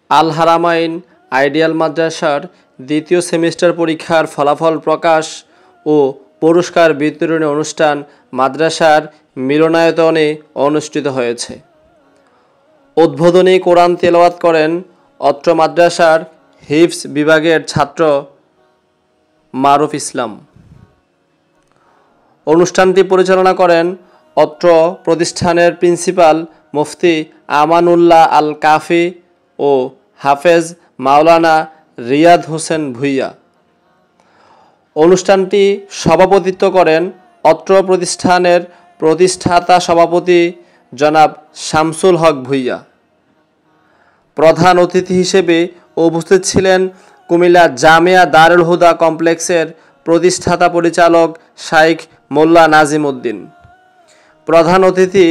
আল হারামাইন ideal মাদ্রাসার দ্বিতীয় semester পরীক্ষার ফলাফল প্রকাশ ও পুরস্কার বিতরণী অনুষ্ঠান মাদ্রাসার মিলনায়তনে অনুষ্ঠিত হয়েছে। উদ্বোধনী কোরআন তেলাওয়াত করেন অত্র মাদ্রাসার হিফজ বিভাগের ছাত্র মারুফ ইসলাম। অনুষ্ঠানটি পরিচালনা করেন অত্র প্রতিষ্ঠানের প্রিন্সিপাল মুফতি আমানুল্লাহ আল কাফি ও হাফেজ মাওলানা রিয়াদ হোসেন ভূঁইয়া। অনুষ্ঠানটি সভাপতিত্ব করেন অত্র প্রতিষ্ঠানের প্রতিষ্ঠাতা সভাপতি জনাব শামসুল হক ভূঁইয়া। প্রধান অতিথি হিসেবে উপস্থিত ছিলেন কুমিল্লা জামিয়া দারুল হুদা কমপ্লেক্সের প্রতিষ্ঠাতা পরিচালক শাইখ মোল্লা নাজিম উদ্দিন। প্রধান অতিথি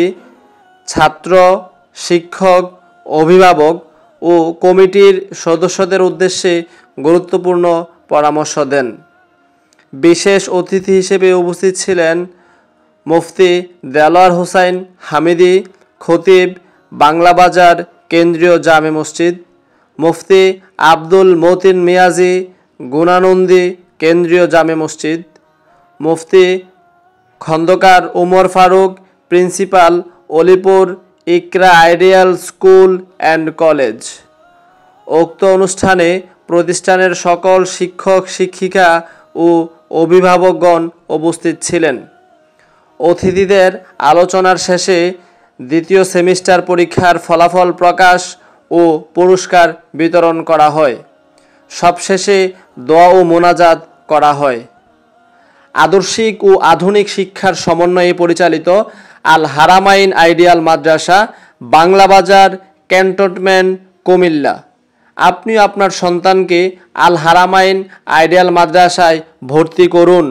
ছাত্র, শিক্ষক, অভিভাবক ও কমিটির সদস্যদের উদ্দেশ্যে গুরুত্বপূর্ণ পরামর্শ দেন। বিশেষ অতিথি হিসেবে উপস্থিত ছিলেন মুফতি দেলোয়ার হোসাইন হামিদি, খতিব, বাংলা বাজার কেন্দ্রীয় জামে মসজিদ, মুফতি আব্দুল মতিন মিয়াজি, গুনানন্দী কেন্দ্রীয় জামে মসজিদ, মুফতি Khandakar Umar Faruk, principal Alipur Iqra ideal school and college. উক্ত অনুষ্ঠানে প্রতিষ্ঠানের সকল শিক্ষক শিক্ষিকা ও অভিভাবকগণ উপস্থিত ছিলেন। অতিথিদের আলোচনার শেষে দ্বিতীয় সেমিস্টার পরীক্ষার ফলাফল প্রকাশ ও পুরস্কার বিতরণ করা হয়। সবশেষে দোয়া ও মোনাজাত করা হয়। আদর্শিক ও আধুনিক শিক্ষার সমন্বয়ে পরিচালিত আল হারামাইন আইডিয়াল মাদ্রাসা, বাংলা বাজার, ক্যান্টনমেন্ট, কুমিল্লা। আপনি আপনার সন্তানকে আল হারামাইন আইডিয়াল মাদ্রাসায় ভর্তি করুন।